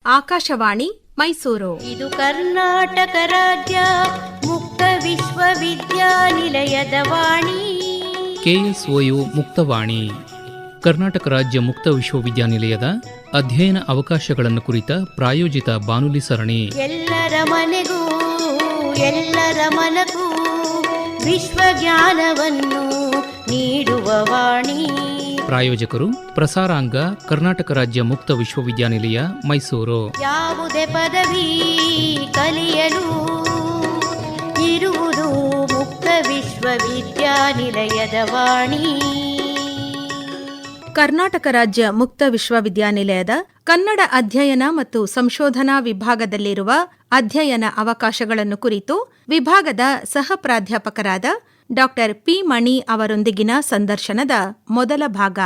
ಆಕಾಶವಾಣಿ ಮೈಸೂರು. ಇದು ಕರ್ನಾಟಕ ರಾಜ್ಯ ಮುಕ್ತ ವಿಶ್ವವಿದ್ಯಾನಿಲಯದ ವಾಣಿ. KSOU ಮುಕ್ತವಾಣಿ ಕರ್ನಾಟಕ ರಾಜ್ಯ ಮುಕ್ತ ವಿಶ್ವವಿದ್ಯಾನಿಲಯದ ಅಧ್ಯಯನ ಅವಕಾಶಗಳನ್ನು ಕುರಿತ ಪ್ರಾಯೋಜಿತ ಬಾನುಲಿ ಸರಣಿ. ಎಲ್ಲರ ಮನೆಗೂ ಎಲ್ಲರ ಮನಗೂ ವಿಶ್ವಜ್ಞಾನವನ್ನು ನೀಡುವ ವಾಣಿ. ಪ್ರಾಯೋಜಕರು ಪ್ರಸಾರಾಂಗ ಕರ್ನಾಟಕ ರಾಜ್ಯ ಮುಕ್ತ ವಿಶ್ವವಿದ್ಯಾನಿಲಯ ಮೈಸೂರು. ಯಾವುದೇ ಪದವಿ ಕಲಿಯಲು ಇರುವುದು ಮುಕ್ತ ವಿಶ್ವವಿದ್ಯಾನಿಲಯದ ವಾಣಿ. ಕರ್ನಾಟಕ ರಾಜ್ಯ ಮುಕ್ತ ವಿಶ್ವವಿದ್ಯಾನಿಲಯದ ಕನ್ನಡ ಅಧ್ಯಯನ ಮತ್ತು ಸಂಶೋಧನಾ ವಿಭಾಗದಲ್ಲಿರುವ ಅಧ್ಯಯನ ಅವಕಾಶಗಳನ್ನು ಕುರಿತು ವಿಭಾಗದ ಸಹ ಪ್ರಾಧ್ಯಾಪಕರಾದ ಡಾ ಪಿ ಮಣಿ ಅವರೊಂದಿಗಿನ ಸಂದರ್ಶನದ ಮೊದಲ ಭಾಗ.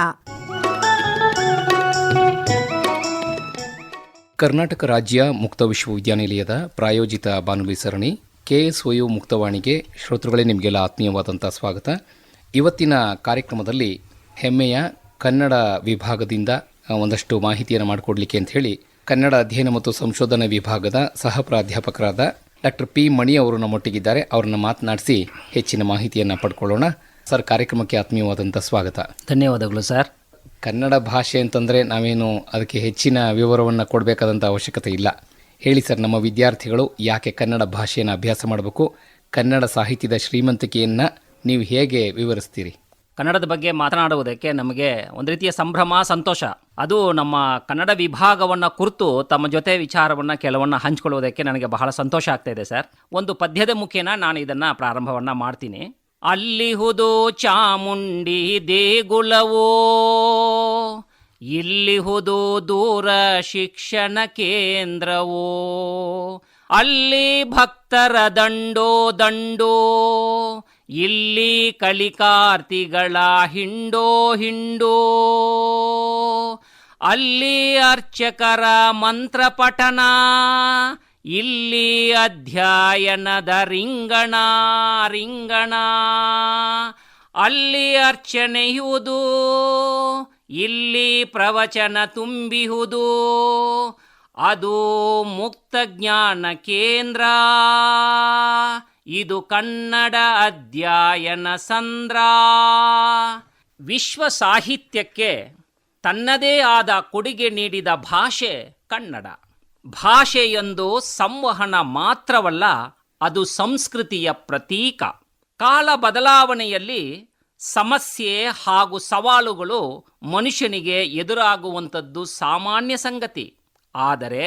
ಕರ್ನಾಟಕ ರಾಜ್ಯ ಮುಕ್ತ ವಿಶ್ವವಿದ್ಯಾನಿಲಯದ ಪ್ರಾಯೋಜಿತ ಬಾನುಲಿ ಸರಣಿ KSOU ಮುಕ್ತವಾಣಿಗೆ ಶ್ರೋತೃಗಳೇ ನಿಮಗೆಲ್ಲ ಆತ್ಮೀಯವಾದಂಥ ಸ್ವಾಗತ. ಇವತ್ತಿನ ಕಾರ್ಯಕ್ರಮದಲ್ಲಿ ಹೆಮ್ಮೆಯ ಕನ್ನಡ ವಿಭಾಗದಿಂದ ಒಂದಷ್ಟು ಮಾಹಿತಿಯನ್ನು ಮಾಡಿಕೊಡ್ಲಿಕ್ಕೆ ಅಂತ ಹೇಳಿ ಕನ್ನಡ ಅಧ್ಯಯನ ಮತ್ತು ಸಂಶೋಧನಾ ವಿಭಾಗದ ಸಹ ಪ್ರಾಧ್ಯಾಪಕರಾದ ಡಾ ಪಿ ಮಣಿ ಅವರು ನಮ್ಮೊಟ್ಟಿಗಿದ್ದಾರೆ. ಅವರನ್ನು ಮಾತನಾಡಿಸಿ ಹೆಚ್ಚಿನ ಮಾಹಿತಿಯನ್ನು ಪಡ್ಕೊಳ್ಳೋಣ. ಸರ್, ಕಾರ್ಯಕ್ರಮಕ್ಕೆ ಆತ್ಮೀಯವಾದಂಥ ಸ್ವಾಗತ. ಧನ್ಯವಾದಗಳು ಸರ್. ಕನ್ನಡ ಭಾಷೆ ಅಂತಂದರೆ ನಾವೇನು ಅದಕ್ಕೆ ಹೆಚ್ಚಿನ ವಿವರವನ್ನು ಕೊಡಬೇಕಾದಂಥ ಅವಶ್ಯಕತೆ ಇಲ್ಲ. ಹೇಳಿ ಸರ್, ನಮ್ಮ ವಿದ್ಯಾರ್ಥಿಗಳು ಯಾಕೆ ಕನ್ನಡ ಭಾಷೆಯನ್ನು ಅಭ್ಯಾಸ ಮಾಡಬೇಕು? ಕನ್ನಡ ಸಾಹಿತ್ಯದ ಶ್ರೀಮಂತಿಕೆಯನ್ನು ನೀವು ಹೇಗೆ ವಿವರಿಸ್ತೀರಿ? ಕನ್ನಡದ ಬಗ್ಗೆ ಮಾತನಾಡುವುದಕ್ಕೆ ನಮಗೆ ಒಂದು ರೀತಿಯ ಸಂಭ್ರಮ, ಸಂತೋಷ. ಅದು ನಮ್ಮ ಕನ್ನಡ ವಿಭಾಗವನ್ನು ಕುರಿತು ತಮ್ಮ ಜೊತೆ ವಿಚಾರವನ್ನು ಕೆಲವನ್ನ ಹಂಚಿಕೊಳ್ಳುವುದಕ್ಕೆ ನನಗೆ ಬಹಳ ಸಂತೋಷ ಆಗ್ತಾ ಇದೆ ಸರ್. ಒಂದು ಪದ್ಯದ ಮುಖೇನ ನಾನು ಇದನ್ನು ಪ್ರಾರಂಭವನ್ನು ಮಾಡ್ತೀನಿ. ಅಲ್ಲಿಹುದು ಚಾಮುಂಡಿ ದೇಗುಲವೋ, ಇಲ್ಲಿಹುದು ದೂರ ಶಿಕ್ಷಣ ಕೇಂದ್ರವೋ, ಅಲ್ಲಿ ಭಕ್ತರ ದಂಡೋ ದಂಡೋ, ಇಲ್ಲಿ ಕಲಿಕಾರ್ತಿಗಳ ಹಿಂಡೋ ಹಿಂಡೋ, ಅಲ್ಲಿ ಅರ್ಚಕರ ಮಂತ್ರ ಪಠನ, ಇಲ್ಲಿ ಅಧ್ಯಯನದ ರಿಂಗಣ ರಿಂಗಣ, ಅಲ್ಲಿ ಅರ್ಚನೆಯುವುದು, ಇಲ್ಲಿ ಪ್ರವಚನ ತುಂಬಿಹುದು, ಅದು ಮುಕ್ತ ಜ್ಞಾನ ಕೇಂದ್ರ, ಇದು ಕನ್ನಡ ಅಧ್ಯಯನ ಸಂದ್ರ. ವಿಶ್ವ ಸಾಹಿತ್ಯಕ್ಕೆ ತನ್ನದೇ ಆದ ಕೊಡುಗೆ ನೀಡಿದ ಭಾಷೆ ಕನ್ನಡ. ಭಾಷೆಯೊಂದು ಸಂವಹನ ಮಾತ್ರವಲ್ಲ, ಅದು ಸಂಸ್ಕೃತಿಯ ಪ್ರತೀಕ. ಕಾಲ ಬದಲಾವಣೆಯಲ್ಲಿ ಸಮಸ್ಯೆ ಹಾಗೂ ಸವಾಲುಗಳು ಮನುಷ್ಯನಿಗೆ ಎದುರಾಗುವಂಥದ್ದು ಸಾಮಾನ್ಯ ಸಂಗತಿ. ಆದರೆ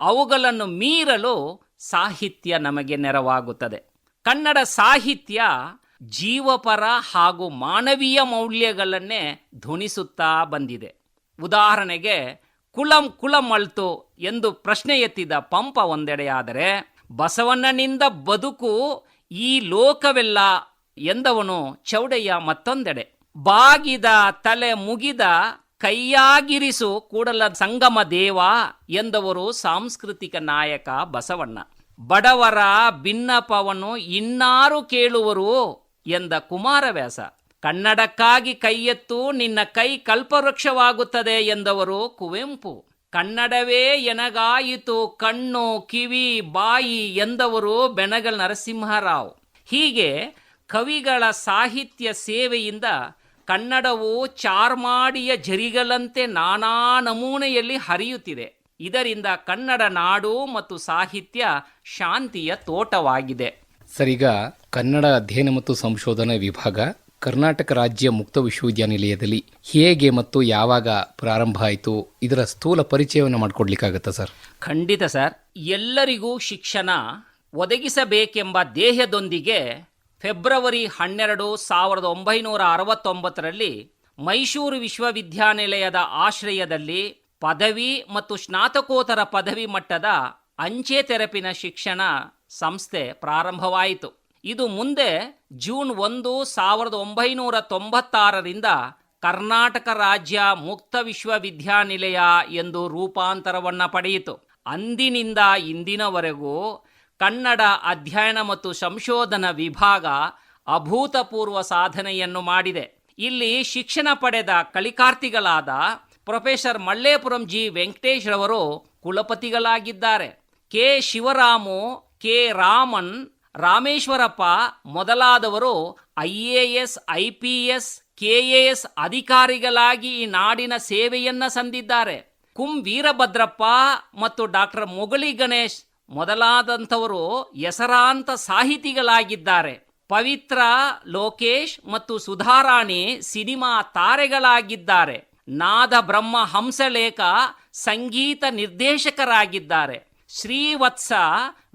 ಅವುಗಳನ್ನು ಮೀರಲು ಸಾಹಿತ್ಯ ನಮಗೆ ನೆರವಾಗುತ್ತದೆ. ಕನ್ನಡ ಸಾಹಿತ್ಯ ಜೀವಪರ ಹಾಗೂ ಮಾನವೀಯ ಮೌಲ್ಯಗಳನ್ನೇ ಧ್ವನಿಸುತ್ತಾ ಬಂದಿದೆ. ಉದಾಹರಣೆಗೆ, ಕುಲಂ ಕುಲಂ ಅಳ್ತು ಎಂದು ಪ್ರಶ್ನೆ ಎತ್ತಿದ ಪಂಪ ಒಂದೆಡೆಯಾದರೆ, ಬಸವಣ್ಣನಿಂದ ಬದುಕು ಈ ಲೋಕವೆಲ್ಲ ಎಂದವನು ಚೌಡಯ್ಯ ಮತ್ತೊಂದೆಡೆ. ಬಾಗಿದ ತಲೆ ಮುಗಿದ ಕೈಯಾಗಿರಿಸು ಕೂಡಲ ಸಂಗಮ ದೇವ ಎಂದವರು ಸಾಂಸ್ಕೃತಿಕ ನಾಯಕ ಬಸವಣ್ಣ. ಬಡವರ ಭಿನ್ನಪವನ್ನು ಇನ್ನಾರು ಕೇಳುವರು ಎಂದ ಕುಮಾರವ್ಯಾಸ. ಕನ್ನಡಕ್ಕಾಗಿ ಕೈಯೆತ್ತು ನಿನ್ನ ಕೈ ಕಲ್ಪವೃಕ್ಷವಾಗುತ್ತದೆ ಎಂದವರು ಕುವೆಂಪು. ಕನ್ನಡವೇ ಎನಗಾಯಿತು ಕಣ್ಣು ಕಿವಿ ಬಾಯಿ ಎಂದವರು ಬೆನಗಲ್ ನರಸಿಂಹರಾವ್. ಹೀಗೆ ಕವಿಗಳ ಸಾಹಿತ್ಯ ಸೇವೆಯಿಂದ ಕನ್ನಡವು ಚಾರ್ಮಾಡಿಯ ಝರಿಗಳಂತೆ ನಾನಾ ನಮೂನೆಯಲ್ಲಿ ಹರಿಯುತ್ತಿದೆ. ಇದರಿಂದ ಕನ್ನಡ ನಾಡು ಮತ್ತು ಸಾಹಿತ್ಯ ಶಾಂತಿಯ ತೋಟವಾಗಿದೆ. ಸರಿಗ ಕನ್ನಡ ಅಧ್ಯಯನ ಮತ್ತು ಸಂಶೋಧನಾ ವಿಭಾಗ ಕರ್ನಾಟಕ ರಾಜ್ಯ ಮುಕ್ತ ವಿಶ್ವವಿದ್ಯಾನಿಲಯದಲ್ಲಿ ಹೇಗೆ ಮತ್ತು ಯಾವಾಗ ಪ್ರಾರಂಭ ಆಯಿತು, ಇದರ ಸ್ಥೂಲ ಪರಿಚಯವನ್ನು ಮಾಡಿಕೊಡ್ಲಿಕ್ಕಾಗತ್ತಾ ಸರ್? ಖಂಡಿತ ಸರ್. ಎಲ್ಲರಿಗೂ ಶಿಕ್ಷಣ ಒದಗಿಸಬೇಕೆಂಬ ಧ್ಯೇಯದೊಂದಿಗೆ ಫೆಬ್ರವರಿ 12, 1969ರಲ್ಲಿ ಮೈಸೂರು ವಿಶ್ವವಿದ್ಯಾನಿಲಯದ ಆಶ್ರಯದಲ್ಲಿ ಪದವಿ ಮತ್ತು ಸ್ನಾತಕೋತ್ತರ ಪದವಿ ಮಟ್ಟದ ಅಂಚೆ ತೆರಪಿನ ಶಿಕ್ಷಣ ಸಂಸ್ಥೆ ಪ್ರಾರಂಭವಾಯಿತು. ಇದು ಮುಂದೆ ಜೂನ್ 1, 1996ರಿಂದ ಕರ್ನಾಟಕ ರಾಜ್ಯ ಮುಕ್ತ ವಿಶ್ವವಿದ್ಯಾನಿಲಯ ಎಂದು ರೂಪಾಂತರವನ್ನು ಪಡೆಯಿತು. ಅಂದಿನಿಂದ ಇಂದಿನವರೆಗೂ ಕನ್ನಡ ಅಧ್ಯಯನ ಮತ್ತು ಸಂಶೋಧನಾ ವಿಭಾಗ ಅಭೂತಪೂರ್ವ ಸಾಧನೆಯನ್ನು ಮಾಡಿದೆ. ಇಲ್ಲಿ ಶಿಕ್ಷಣ ಪಡೆದ ಕಲಿಕಾರ್ಥಿಗಳಾದ ಪ್ರೊಫೆಸರ್ ಮಲ್ಲೇಪುರಂ ಜಿ ವೆಂಕಟೇಶ್ ರವರು ಕುಲಪತಿಗಳಾಗಿದ್ದಾರೆ. ಕೆ ಶಿವರಾಮು, ಕೆ ರಾಮನ್, ರಾಮೇಶ್ವರಪ್ಪ ಮೊದಲಾದವರು IAS, IPS, KAS ಅಧಿಕಾರಿಗಳಾಗಿ ಈ ನಾಡಿನ ಸೇವೆಯನ್ನ ಸಂದಿದ್ದಾರೆ. ಕುಂ ವೀರಭದ್ರಪ್ಪ ಮತ್ತು ಡಾಕ್ಟರ್ ಮೊಗಳಿ ಗಣೇಶ್ ಮೊದಲಾದಂಥವರು ಹೆಸರಾಂತ ಸಾಹಿತಿಗಳಾಗಿದ್ದಾರೆ. ಪವಿತ್ರ, ಲೋಕೇಶ್ ಮತ್ತು ಸುಧಾರಾಣಿ ಸಿನಿಮಾ ತಾರೆಗಳಾಗಿದ್ದಾರೆ. ನಾದ ಬ್ರಹ್ಮ ಹಂಸಲೇಖ ಸಂಗೀತ ನಿರ್ದೇಶಕರಾಗಿದ್ದಾರೆ. ಶ್ರೀವತ್ಸ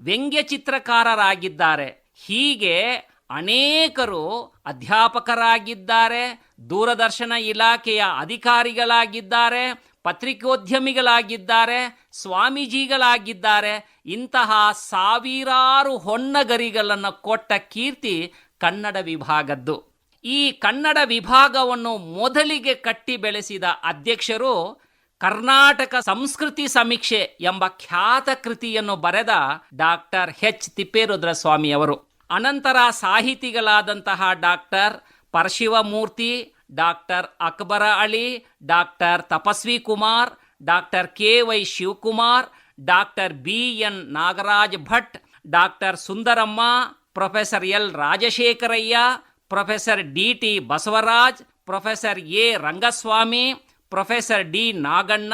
ವ್ಯಂಗ್ಯ ಚಿತ್ರಕಾರರಾಗಿದ್ದಾರೆ. ಹೀಗೆ ಅನೇಕರು ಅಧ್ಯಾಪಕರಾಗಿದ್ದಾರೆ, ದೂರದರ್ಶನ ಇಲಾಖೆಯ ಅಧಿಕಾರಿಗಳಾಗಿದ್ದಾರೆ, ಪತ್ರಿಕೋದ್ಯಮಿಗಳಾಗಿದ್ದಾರೆ, ಸ್ವಾಮೀಜಿಗಳಾಗಿದ್ದಾರೆ. ಇಂತಹ ಸಾವಿರಾರು ಹೊನ್ನಗರಿಗಳನ್ನು ಕೊಟ್ಟ ಕೀರ್ತಿ ಕನ್ನಡ ವಿಭಾಗದ್ದು. ಈ ಕನ್ನಡ ವಿಭಾಗವನ್ನು ಮೊದಲಿಗೆ ಕಟ್ಟಿ ಬೆಳೆಸಿದ ಅಧ್ಯಕ್ಷರು ಕರ್ನಾಟಕ ಸಂಸ್ಕೃತಿ ಸಮೀಕ್ಷೆ ಎಂಬ ಖ್ಯಾತ ಕೃತಿಯನ್ನು ಬರೆದ ಡಾಕ್ಟರ್ H. ತಿಪ್ಪೇರುದ್ರಸ್ವಾಮಿಯವರು. ಅನಂತರ ಸಾಹಿತಿಗಳಾದಂತಹ doctor Parashivamurthy, doctor Akbar Ali, doctor Tapasvi Kumar, doctor KY Shivakumar, doctor BN Nagaraj Bhat, doctor Sundaramma, professor L. Rajashekharaiah, professor DT Basavaraj, professor A. Rangaswamy, professor D. Naganna,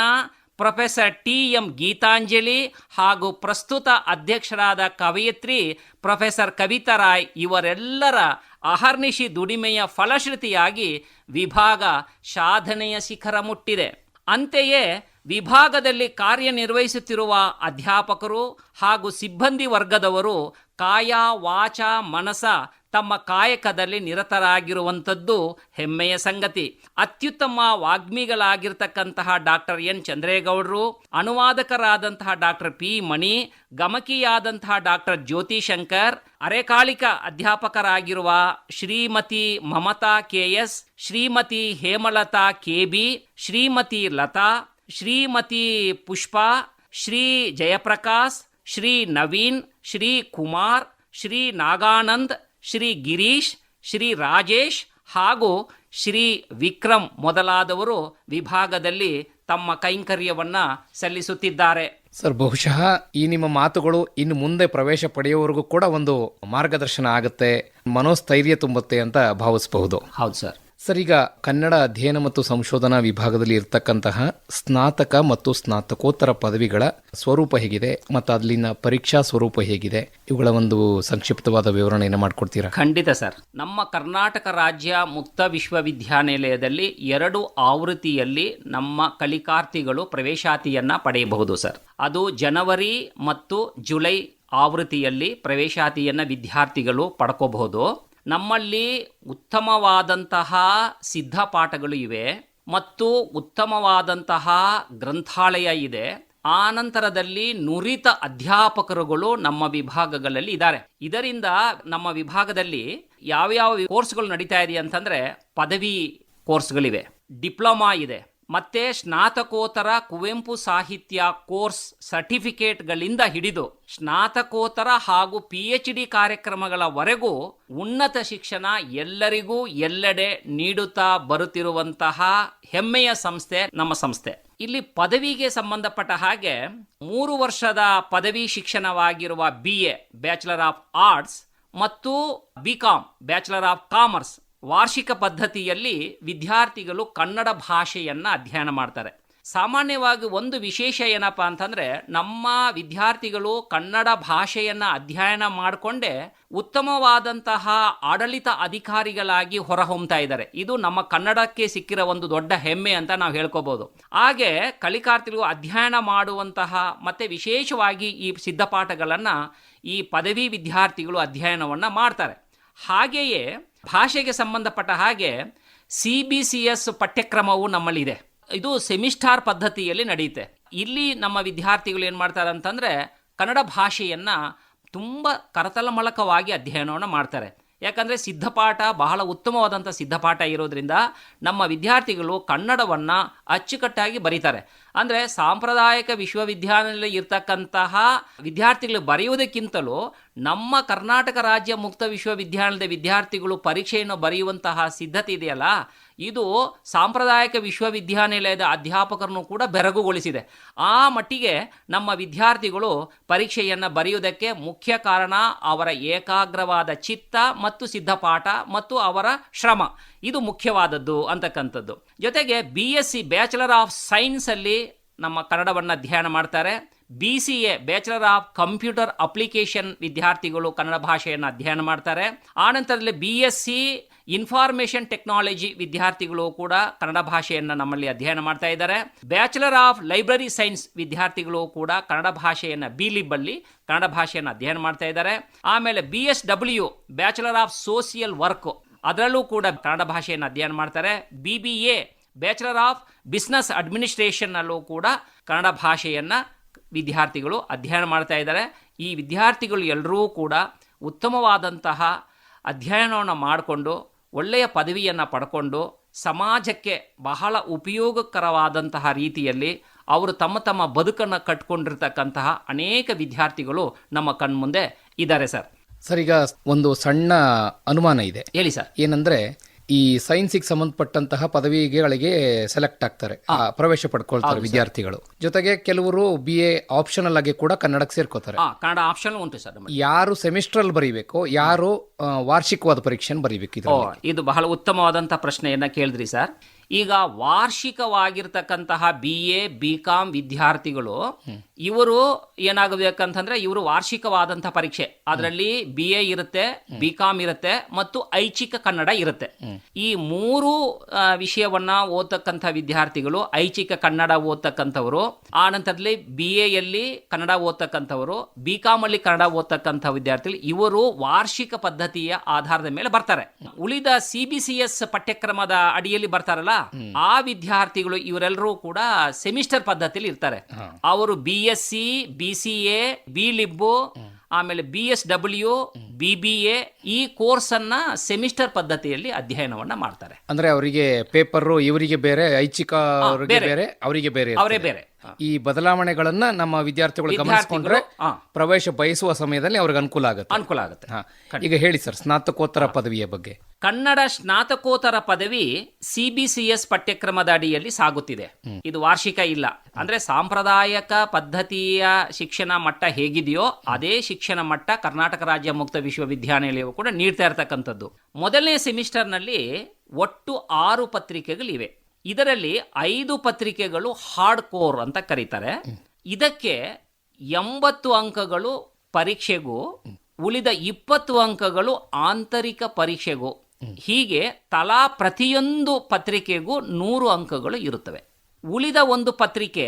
professor TM Geetanjali ಹಾಗೂ ಪ್ರಸ್ತುತ ಅಧ್ಯಕ್ಷರಾದ ಕವಯಿತ್ರಿ ಪ್ರೊಫೆಸರ್ ಕವಿತಾ ರಾಯ್ ಇವರೆಲ್ಲರ ಅಹರ್ನಿಶಿ ದುಡಿಮೆಯ ಫಲಶ್ರುತಿಯಾಗಿ ವಿಭಾಗ ಸಾಧನೆಯ ಶಿಖರ ಮುಟ್ಟಿದೆ. ಅಂತೆಯೇ ವಿಭಾಗದಲ್ಲಿ ಕಾರ್ಯನಿರ್ವಹಿಸುತ್ತಿರುವ ಅಧ್ಯಾಪಕರು ಹಾಗೂ ಸಿಬ್ಬಂದಿ ವರ್ಗದವರು ಕಾಯ ವಾಚ ಮನಸ ತಮ್ಮ ಕಾಯಕದಲ್ಲಿ ನಿರತರಾಗಿರುವಂಥದ್ದು ಹೆಮ್ಮೆಯ ಸಂಗತಿ. ಅತ್ಯುತ್ತಮ ವಾಗ್ಮಿಗಳಾಗಿರ್ತಕ್ಕಂತಹ ಡಾಕ್ಟರ್ N. ಚಂದ್ರೇಗೌಡರು, ಅನುವಾದಕರಾದಂತಹ ಡಾಕ್ಟರ್ P. ಮಣಿ, ಗಮಕಿಯಾದಂತಹ ಡಾಕ್ಟರ್ ಜ್ಯೋತಿ ಶಂಕರ್, ಅರೆಕಾಲಿಕ ಅಧ್ಯಾಪಕರಾಗಿರುವ ಶ್ರೀಮತಿ ಮಮತಾ KS, ಶ್ರೀಮತಿ ಹೇಮಲತಾ KB, ಶ್ರೀಮತಿ ಲತಾ, ಶ್ರೀಮತಿ ಪುಷ್ಪಾ, ಶ್ರೀ ಜಯಪ್ರಕಾಶ್, ಶ್ರೀ ನವೀನ್, ಶ್ರೀ ಕುಮಾರ್, ಶ್ರೀ ನಾಗಾನಂದ್, ಶ್ರೀ ಗಿರೀಶ್, ಶ್ರೀ ರಾಜೇಶ್ ಹಾಗೂ ಶ್ರೀ ವಿಕ್ರಮ್ ಮೊದಲಾದವರು ವಿಭಾಗದಲ್ಲಿ ತಮ್ಮ ಕೈಂಕರ್ಯವನ್ನ ಸಲ್ಲಿಸುತ್ತಿದ್ದಾರೆ. ಸರ್, ಬಹುಶಃ ಈ ನಿಮ್ಮ ಮಾತುಗಳು ಇನ್ನು ಮುಂದೆ ಪ್ರವೇಶ ಪಡೆಯುವವರೆಗೂ ಕೂಡ ಒಂದು ಮಾರ್ಗದರ್ಶನ ಆಗುತ್ತೆ, ಮನೋಸ್ಥೈರ್ಯ ತುಂಬುತ್ತೆ ಅಂತ ಭಾವಿಸಬಹುದು. ಹೌದು ಸರ್. ಸರ್, ಈಗ ಕನ್ನಡ ಅಧ್ಯಯನ ಮತ್ತು ಸಂಶೋಧನಾ ವಿಭಾಗದಲ್ಲಿ ಇರತಕ್ಕಂತಹ ಸ್ನಾತಕ ಮತ್ತು ಸ್ನಾತಕೋತ್ತರ ಪದವಿಗಳ ಸ್ವರೂಪ ಹೇಗಿದೆ ಮತ್ತು ಅಲ್ಲಿನ ಪರೀಕ್ಷಾ ಸ್ವರೂಪ ಹೇಗಿದೆ, ಇವುಗಳ ಒಂದು ಸಂಕ್ಷಿಪ್ತವಾದ ವಿವರಣೆಯನ್ನು ಮಾಡಿಕೊಡ್ತೀರಾ? ಖಂಡಿತ ಸರ್. ನಮ್ಮ ಕರ್ನಾಟಕ ರಾಜ್ಯ ಮುಕ್ತ ವಿಶ್ವವಿದ್ಯಾನಿಲಯದಲ್ಲಿ 2 ಆವೃತ್ತಿಯಲ್ಲಿ ನಮ್ಮ ಕಲಿಕಾರ್ಥಿಗಳು ಪ್ರವೇಶಾತಿಯನ್ನ ಪಡೆಯಬಹುದು ಸರ್. ಅದು ಜನವರಿ ಮತ್ತು ಜುಲೈ ಆವೃತ್ತಿಯಲ್ಲಿ ಪ್ರವೇಶಾತಿಯನ್ನ ವಿದ್ಯಾರ್ಥಿಗಳು ಪಡ್ಕೋಬಹುದು. ನಮ್ಮಲ್ಲಿ ಉತ್ತಮವಾದಂತಹ ಸಿದ್ಧಪಾಠಗಳು ಇವೆ ಮತ್ತು ಉತ್ತಮವಾದಂತಹ ಗ್ರಂಥಾಲಯ ಇದೆ. ಆ ನಂತರದಲ್ಲಿ ನುರಿತ ಅಧ್ಯಾಪಕರುಗಳು ನಮ್ಮ ವಿಭಾಗಗಳಲ್ಲಿ ಇದ್ದಾರೆ. ಇದರಿಂದ ನಮ್ಮ ವಿಭಾಗದಲ್ಲಿ ಯಾವ್ಯಾವ ಕೋರ್ಸ್ಗಳು ನಡೀತಾ ಇದೆ ಅಂತಂದ್ರೆ, ಪದವಿ ಕೋರ್ಸ್ಗಳಿವೆ, ಡಿಪ್ಲೊಮಾ ಇದೆ, ಮತ್ತೆ ಸ್ನಾತಕೋತ್ತರ ಕುವೆಂಪು ಸಾಹಿತ್ಯ ಕೋರ್ಸ್ ಸರ್ಟಿಫಿಕೇಟ್ಗಳಿಂದ ಹಿಡಿದು ಸ್ನಾತಕೋತ್ತರ ಹಾಗೂ PhD ಕಾರ್ಯಕ್ರಮಗಳವರೆಗೂ ಉನ್ನತ ಶಿಕ್ಷಣ ಎಲ್ಲರಿಗೂ ಎಲ್ಲೆಡೆ ನೀಡುತ್ತಾ ಬರುತ್ತಿರುವಂತಹ ಹೆಮ್ಮೆಯ ಸಂಸ್ಥೆ ನಮ್ಮ ಸಂಸ್ಥೆ. ಇಲ್ಲಿ ಪದವಿಗೆ ಸಂಬಂಧಪಟ್ಟ ಹಾಗೆ 3 ವರ್ಷದ ಪದವಿ ಶಿಕ್ಷಣವಾಗಿರುವ BA ಬ್ಯಾಚುಲರ್ ಆಫ್ ಆರ್ಟ್ಸ್ ಮತ್ತು BCom ಬ್ಯಾಚುಲರ್ ಆಫ್ ಕಾಮರ್ಸ್ ವಾರ್ಷಿಕ ಪದ್ಧತಿಯಲ್ಲಿ ವಿದ್ಯಾರ್ಥಿಗಳು ಕನ್ನಡ ಭಾಷೆಯನ್ನು ಅಧ್ಯಯನ ಮಾಡ್ತಾರೆ. ಸಾಮಾನ್ಯವಾಗಿ ಒಂದು ವಿಶೇಷ ಏನಪ್ಪಾ ಅಂತಂದ್ರೆ, ನಮ್ಮ ವಿದ್ಯಾರ್ಥಿಗಳು ಕನ್ನಡ ಭಾಷೆಯನ್ನು ಅಧ್ಯಯನ ಮಾಡಿಕೊಂಡೇ ಉತ್ತಮವಾದಂತಹ ಆಡಳಿತ ಅಧಿಕಾರಿಗಳಾಗಿ ಹೊರಹೊಮ್ತಾ ಇದ್ದಾರೆ. ಇದು ನಮ್ಮ ಕನ್ನಡಕ್ಕೆ ಸಿಕ್ಕಿರೋ ಒಂದು ದೊಡ್ಡ ಹೆಮ್ಮೆ ಅಂತ ನಾವು ಹೇಳ್ಕೋಬಹುದು. ಹಾಗೆ ಕಲಿಕಾರ್ಥಿಗಳು ಅಧ್ಯಯನ ಮಾಡುವಂತಹ ಮತ್ತೆ ವಿಶೇಷವಾಗಿ ಈ ಸಿದ್ಧಪಾಠಗಳನ್ನು ಈ ಪದವಿ ವಿದ್ಯಾರ್ಥಿಗಳು ಅಧ್ಯಯನವನ್ನು ಮಾಡ್ತಾರೆ. ಹಾಗೆಯೇ ಭಾಷೆಗೆ ಸಂಬಂಧಪಟ್ಟ ಹಾಗೆ CBCS ಪಠ್ಯಕ್ರಮವು ನಮ್ಮಲ್ಲಿದೆ. ಇದು ಸೆಮಿಸ್ಟಾರ್ ಪದ್ಧತಿಯಲ್ಲಿ ನಡೆಯುತ್ತೆ. ಇಲ್ಲಿ ನಮ್ಮ ವಿದ್ಯಾರ್ಥಿಗಳು ಏನು ಮಾಡ್ತಾರೆ ಅಂತಂದರೆ, ಕನ್ನಡ ಭಾಷೆಯನ್ನು ತುಂಬ ಕರತಲಮಲಕವಾಗಿ ಅಧ್ಯಯನವನ್ನು ಮಾಡ್ತಾರೆ. ಯಾಕಂದರೆ ಸಿದ್ಧಪಾಠ ಬಹಳ ಉತ್ತಮವಾದಂಥ ಸಿದ್ಧಪಾಠ ಇರೋದ್ರಿಂದ ನಮ್ಮ ವಿದ್ಯಾರ್ಥಿಗಳು ಕನ್ನಡವನ್ನು ಅಚ್ಚುಕಟ್ಟಾಗಿ ಬರೀತಾರೆ. ಅಂದರೆ ಸಾಂಪ್ರದಾಯಿಕ ವಿಶ್ವವಿದ್ಯಾನಿಲಯ ಇರ್ತಕ್ಕಂತಹ ವಿದ್ಯಾರ್ಥಿಗಳು ಬರೆಯುವುದಕ್ಕಿಂತಲೂ ನಮ್ಮ ಕರ್ನಾಟಕ ರಾಜ್ಯ ಮುಕ್ತ ವಿಶ್ವವಿದ್ಯಾನಿಲಯದ ವಿದ್ಯಾರ್ಥಿಗಳು ಪರೀಕ್ಷೆಯನ್ನು ಬರೆಯುವಂತಹ ಸಿದ್ಧತೆ ಇದೆಯಲ್ಲ, ಇದು ಸಾಂಪ್ರದಾಯಿಕ ವಿಶ್ವವಿದ್ಯಾನಿಲಯದ ಅಧ್ಯಾಪಕರನ್ನು ಕೂಡ ಬೆರಗುಗೊಳಿಸಿದೆ. ಆ ಮಟ್ಟಿಗೆ ನಮ್ಮ ವಿದ್ಯಾರ್ಥಿಗಳು ಪರೀಕ್ಷೆಯನ್ನು ಬರೆಯುವುದಕ್ಕೆ ಮುಖ್ಯ ಕಾರಣ ಅವರ ಏಕಾಗ್ರವಾದ ಚಿತ್ತ ಮತ್ತು ಸಿದ್ಧಪಾಠ ಮತ್ತು ಅವರ ಶ್ರಮ, ಇದು ಮುಖ್ಯವಾದದ್ದು ಅಂತಕ್ಕಂಥದ್ದು. ಜೊತೆಗೆ BSc ಬ್ಯಾಚುಲರ್ ಆಫ್ ಸೈನ್ಸಲ್ಲಿ ನಮ್ಮ ಕನ್ನಡವನ್ನು ಅಧ್ಯಯನ ಮಾಡ್ತಾರೆ. BCA bachelor of computer application ವಿದ್ಯಾರ್ಥಿಗಳು ಕನ್ನಡ ಭಾಷೆಯನ್ನು ಅಧ್ಯಯನ ಮಾಡ್ತಾರೆ. ಆನಂತರದಲ್ಲಿ BSc ಇನ್ಫಾರ್ಮೇಷನ್ ಟೆಕ್ನಾಲಜಿ ವಿದ್ಯಾರ್ಥಿಗಳು ಕೂಡ ಕನ್ನಡ ಭಾಷೆಯನ್ನು ನಮ್ಮಲ್ಲಿ ಅಧ್ಯಯನ ಮಾಡ್ತಾ ಇದ್ದಾರೆ. ಬ್ಯಾಚುಲರ್ ಆಫ್ ಲೈಬ್ರರಿ ಸೈನ್ಸ್ ವಿದ್ಯಾರ್ಥಿಗಳು ಕೂಡ ಕನ್ನಡ ಭಾಷೆಯನ್ನು BLib ಅಲ್ಲಿ ಕನ್ನಡ ಭಾಷೆಯನ್ನು ಅಧ್ಯಯನ ಮಾಡ್ತಾ ಇದ್ದಾರೆ. ಆಮೇಲೆ BSW bachelor of social work ಅದರಲ್ಲೂ ಕೂಡ ಕನ್ನಡ ಭಾಷೆಯನ್ನು ಅಧ್ಯಯನ ಮಾಡ್ತಾರೆ. BBA bachelor of business administration ಅಲ್ಲೂ ಕೂಡ ಕನ್ನಡ ಭಾಷೆಯನ್ನು ವಿದ್ಯಾರ್ಥಿಗಳು ಅಧ್ಯಯನ ಮಾಡ್ತಾ ಇದ್ದಾರೆ. ಈ ವಿದ್ಯಾರ್ಥಿಗಳು ಎಲ್ಲರೂ ಕೂಡ ಉತ್ತಮವಾದಂತಹ ಅಧ್ಯಯನವನ್ನು ಮಾಡಿಕೊಂಡು ಒಳ್ಳೆಯ ಪದವಿಯನ್ನು ಪಡ್ಕೊಂಡು ಸಮಾಜಕ್ಕೆ ಬಹಳ ಉಪಯೋಗಕರವಾದಂತಹ ರೀತಿಯಲ್ಲಿ ಅವರು ತಮ್ಮ ತಮ್ಮ ಬದುಕನ್ನು ಕಟ್ಕೊಂಡಿರ್ತಕ್ಕಂತಹ ಅನೇಕ ವಿದ್ಯಾರ್ಥಿಗಳು ನಮ್ಮ ಕಣ್ಮುಂದೆ ಇದ್ದಾರೆ ಸರ್. ಸರ್, ಈಗ ಒಂದು ಸಣ್ಣ ಅನುಮಾನ ಇದೆ. ಹೇಳಿ ಸರ್. ಏನಂದ್ರೆ ಈ ಸೈನ್ಸಿಗೆ ಸಂಬಂಧಪಟ್ಟಂತಹ ಪದವಿಗಳಿಗೆ ಸೆಲೆಕ್ಟ್ ಆಗ್ತಾರೆ, ಪ್ರವೇಶ ಪಡ್ಕೊಳ್ತಾರೆ ವಿದ್ಯಾರ್ಥಿಗಳು. ಜೊತೆಗೆ ಕೆಲವರು BA ಆಪ್ಷನಲ್ ಆಗಿ ಕೂಡ ಕನ್ನಡಕ್ಕೆ ಸೇರ್ಕೋತಾರೆ. ಕನ್ನಡ ಆಪ್ಷನ್ ಉಂಟು ಸರ್. ಯಾರು ಸೆಮಿಸ್ಟ್ರಲ್ ಬರೀಬೇಕು, ಯಾರು ವಾರ್ಷಿಕವಾದ ಪರೀಕ್ಷೆಯನ್ನು ಬರೀಬೇಕು? ಇದು ಬಹಳ ಉತ್ತಮವಾದಂಥ ಪ್ರಶ್ನೆಯನ್ನ ಕೇಳಿದ್ರಿ ಸರ್. ಈಗ ವಾರ್ಷಿಕವಾಗಿರ್ತಕ್ಕಂತಹ BA BCom ವಿದ್ಯಾರ್ಥಿಗಳು ಇವರು ಏನಾಗಬೇಕಂತಂದ್ರೆ ಇವರು ವಾರ್ಷಿಕವಾದಂಥ ಪರೀಕ್ಷೆ, ಅದರಲ್ಲಿ BA ಇರುತ್ತೆ, BCom ಇರುತ್ತೆ ಮತ್ತು ಐಚ್ಛಿಕ ಕನ್ನಡ ಇರುತ್ತೆ. ಈ ಮೂರು ವಿಷಯವನ್ನ ಓದತಕ್ಕಂಥ ವಿದ್ಯಾರ್ಥಿಗಳು, ಐಚ್ಛಿಕ ಕನ್ನಡ ಓದ್ತಕ್ಕಂಥವರು, ಆ ನಂತರದಲ್ಲಿ BAಯಲ್ಲಿ ಕನ್ನಡ ಓದ್ತಕ್ಕಂಥವರು, BCom ಅಲ್ಲಿ ಕನ್ನಡ ಓದ್ತಕ್ಕಂಥ ವಿದ್ಯಾರ್ಥಿಗಳು, ಇವರು ವಾರ್ಷಿಕ ಪದ್ಧತಿಯ ಆಧಾರದ ಮೇಲೆ ಬರ್ತಾರೆ. ಉಳಿದ CBCS ಪಠ್ಯಕ್ರಮದ ಅಡಿಯಲ್ಲಿ ಬರ್ತಾರಲ್ಲ ಆ ವಿದ್ಯಾರ್ಥಿಗಳು ಇವರೆಲ್ಲರೂ ಕೂಡ ಸೆಮಿಸ್ಟರ್ ಪದ್ಧತಿಯಲ್ಲಿ ಇರ್ತಾರೆ. ಅವರು BSc BCA BLib ಆಮೇಲೆ BSW BBA ಈ ಕೋರ್ಸ್ ಅನ್ನ ಸೆಮಿಸ್ಟರ್ ಪದ್ಧತಿಯಲ್ಲಿ ಅಧ್ಯಯನವನ್ನ ಮಾಡ್ತಾರೆ. ಅಂದ್ರೆ ಅವರಿಗೆ ಪೇಪರ್ ಇವರಿಗೆ ಬೇರೆ, ಐಚ್ಛಿಕ ಬೇರೆ, ಅವರಿಗೆ ಬೇರೆ, ಅವರೇ ಬೇರೆ. ಈ ಬದಲಾವಣೆಗಳನ್ನ ನಮ್ಮ ವಿದ್ಯಾರ್ಥಿಗಳು ಗಮನಿಸಿಕೊಂಡ್ರೆ ಪ್ರವೇಶ ಬಯಸುವ ಸಮಯದಲ್ಲಿ ಅವ್ರಿಗೆ ಅನುಕೂಲ ಆಗುತ್ತೆ. ಈಗ ಹೇಳಿ ಸರ್, ಸ್ನಾತಕೋತ್ತರ ಪದವಿಯ ಬಗ್ಗೆ. ಕನ್ನಡ ಸ್ನಾತಕೋತ್ತರ ಪದವಿ CBCS ಪಠ್ಯಕ್ರಮದ ಅಡಿಯಲ್ಲಿ ಸಾಗುತ್ತಿದೆ. ಇದು ವಾರ್ಷಿಕ ಇಲ್ಲ. ಅಂದ್ರೆ ಸಾಂಪ್ರದಾಯಿಕ ಪದ್ಧತಿಯ ಶಿಕ್ಷಣ ಮಟ್ಟ ಹೇಗಿದೆಯೋ ಅದೇ ಶಿಕ್ಷಣ ಮಟ್ಟ ಕರ್ನಾಟಕ ರಾಜ್ಯ ಮುಕ್ತ ವಿಶ್ವವಿದ್ಯಾನಿಲಯವು ಕೂಡ ನೀಡ್ತಾ ಇರತಕ್ಕಂಥದ್ದು. ಮೊದಲನೇ ಸೆಮಿಸ್ಟರ್ನಲ್ಲಿ ಒಟ್ಟು 6 ಪತ್ರಿಕೆಗಳಿವೆ. ಇದರಲ್ಲಿ 5 ಪತ್ರಿಕೆಗಳು ಹಾರ್ಡ್ ಕೋರ್ ಅಂತ ಕರೀತಾರೆ. ಇದಕ್ಕೆ 80 ಅಂಕಗಳು ಪರೀಕ್ಷೆಗೂ, ಉಳಿದ 20 ಅಂಕಗಳು ಆಂತರಿಕ ಪರೀಕ್ಷೆಗೂ, ಹೀಗೆ ತಲಾ ಪ್ರತಿಯೊಂದು ಪತ್ರಿಕೆಗೂ 100 ಅಂಕಗಳು ಇರುತ್ತವೆ. ಉಳಿದ ಒಂದು ಪತ್ರಿಕೆ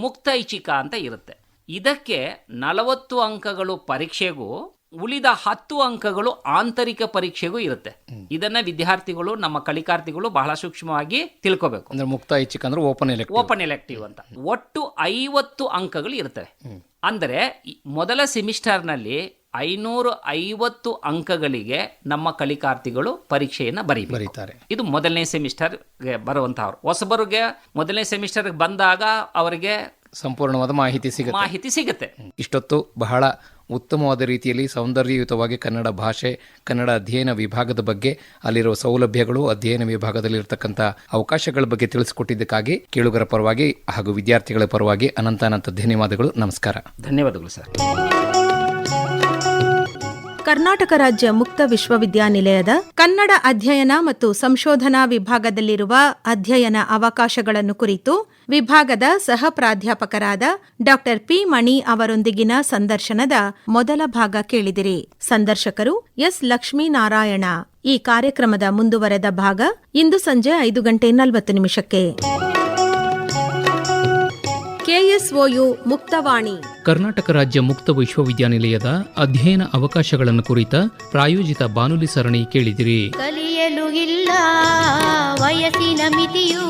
ಮುಕ್ತ ಐಚ್ಛಿಕ ಅಂತ ಇರುತ್ತೆ. ಇದಕ್ಕೆ 40 ಅಂಕಗಳು ಪರೀಕ್ಷೆಗೂ, ಉಳಿದ 10 ಅಂಕಗಳು ಆಂತರಿಕ ಪರೀಕ್ಷೆಗೂ ಇರುತ್ತೆ. ಇದನ್ನ ವಿದ್ಯಾರ್ಥಿಗಳು, ನಮ್ಮ ಕಲಿಕಾರ್ಥಿಗಳು ಬಹಳ ಸೂಕ್ಷ್ಮವಾಗಿ ತಿಳ್ಕೋಬೇಕು. ಅಂದ್ರೆ ಮುಕ್ತ ಐಚ್ಛಿಕ ಅಂದ್ರೆ ಓಪನ್ ಎಲೆಕ್ಟಿವ್ ಅಂತ. ಒಟ್ಟು 50 ಅಂಕಗಳು ಇರ್ತವೆ. ಅಂದರೆ ಮೊದಲ ಸೆಮಿಸ್ಟರ್ನಲ್ಲಿ 550 ಅಂಕಗಳಿಗೆ ನಮ್ಮ ಕಲಿಕಾರ್ಥಿಗಳು ಪರೀಕ್ಷೆಯನ್ನು ಬರೀತಾರೆ. ಇದು ಮೊದಲನೇ ಸೆಮಿಸ್ಟರ್ಗೆ ಬರುವಂತಹವ್ರು. ಹೊಸಬರಿಗೆ ಮೊದಲನೇ ಸೆಮಿಸ್ಟರ್ಗೆ ಬಂದಾಗ ಅವರಿಗೆ ಸಂಪೂರ್ಣವಾದ ಮಾಹಿತಿ ಸಿಗುತ್ತೆ. ಇಷ್ಟೊತ್ತು ಬಹಳ ಉತ್ತಮವಾದ ರೀತಿಯಲ್ಲಿ ಸೌಂದರ್ಯಯುತವಾಗಿ ಕನ್ನಡ ಭಾಷೆ, ಕನ್ನಡ ಅಧ್ಯಯನ ವಿಭಾಗದ ಬಗ್ಗೆ, ಅಲ್ಲಿರುವ ಸೌಲಭ್ಯಗಳು, ಅಧ್ಯಯನ ವಿಭಾಗದಲ್ಲಿರ್ತಕ್ಕಂಥ ಅವಕಾಶಗಳ ಬಗ್ಗೆ ತಿಳಿಸಿಕೊಟ್ಟಿದ್ದಕ್ಕಾಗಿ ಕೇಳುಗರ ಪರವಾಗಿ ಹಾಗೂ ವಿದ್ಯಾರ್ಥಿಗಳ ಪರವಾಗಿ ಅನಂತ ಧನ್ಯವಾದಗಳು. ನಮಸ್ಕಾರ. ಧನ್ಯವಾದಗಳು ಸರ್. ಕರ್ನಾಟಕ ರಾಜ್ಯ ಮುಕ್ತ ವಿಶ್ವವಿದ್ಯಾನಿಲಯದ ಕನ್ನಡ ಅಧ್ಯಯನ ಮತ್ತು ಸಂಶೋಧನಾ ವಿಭಾಗದಲ್ಲಿರುವ ಅಧ್ಯಯನ ಅವಕಾಶಗಳನ್ನು ಕುರಿತು ವಿಭಾಗದ ಸಹ ಪ್ರಾಧ್ಯಾಪಕರಾದ ಡಾ ಪಿ ಮಣಿ ಅವರೊಂದಿಗಿನ ಸಂದರ್ಶನದ ಮೊದಲ ಭಾಗ ಕೇಳಿದಿರಿ. ಸಂದರ್ಶಕರು ಎಸ್ ಲಕ್ಷ್ಮೀನಾರಾಯಣ. ಈ ಕಾರ್ಯಕ್ರಮದ ಮುಂದುವರೆದ ಭಾಗ ಇಂದು ಸಂಜೆ 5:40 KSOU ಮುಕ್ತವಾಣಿ. ಕರ್ನಾಟಕ ರಾಜ್ಯ ಮುಕ್ತ ವಿಶ್ವವಿದ್ಯಾನಿಲಯದ ಅಧ್ಯಯನ ಅವಕಾಶಗಳನ್ನು ಕುರಿತ ಪ್ರಾಯೋಜಿತ ಬಾನುಲಿ ಸರಣಿ ಕೇಳಿದಿರಿ. ಕಲಿಯಲು ಇಲ್ಲ ವಯಸ್ಸಿನ ಮಿತಿಯು,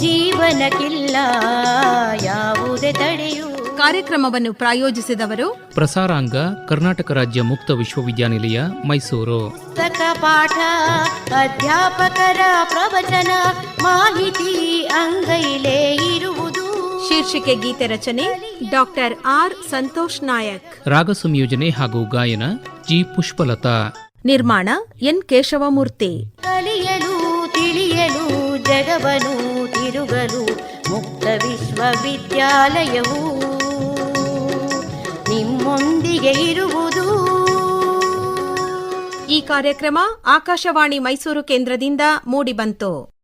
ಜೀವನಕ್ಕಿಲ್ಲ ಯಾವುದೇ ತಡೆಯು. ಕಾರ್ಯಕ್ರಮವನ್ನು ಪ್ರಾಯೋಜಿಸಿದವರು ಪ್ರಸಾರಾಂಗ ಕರ್ನಾಟಕ ರಾಜ್ಯ ಮುಕ್ತ ವಿಶ್ವವಿದ್ಯಾನಿಲಯ, ಮೈಸೂರು. ಪುಸ್ತಕ ಪಾಠ, ಅಧ್ಯಾಪಕರ ಪ್ರವಚನ, ಮಾಹಿತಿ ಅಂಗೈಲೇ ಇರುವುದು. ಶೀರ್ಷಿಕೆ ಗೀತೆ ರಚನೆ ಡಾಕ್ಟರ್ ಆರ್ ಸಂತೋಷ್ ನಾಯಕ್. ರಾಗ ಸಂಯೋಜನೆ ಹಾಗೂ ಗಾಯನ ಜಿ ಪುಷ್ಪಲತಾ. ನಿರ್ಮಾಣ ಎನ್ ಕೇಶವಮೂರ್ತಿ. ಕಲಿಯಲು ತಿಳಿಯಲು ಜಗವನು ತಿರುಗಲು ಮುಕ್ತ ವಿಶ್ವವಿದ್ಯಾಲಯವು ನಿಮ್ಮೊಂದಿಗೆ ಇರುವುದು. ಈ ಕಾರ್ಯಕ್ರಮ ಆಕಾಶವಾಣಿ ಮೈಸೂರು ಕೇಂದ್ರದಿಂದ ಮೂಡಿಬಂತು.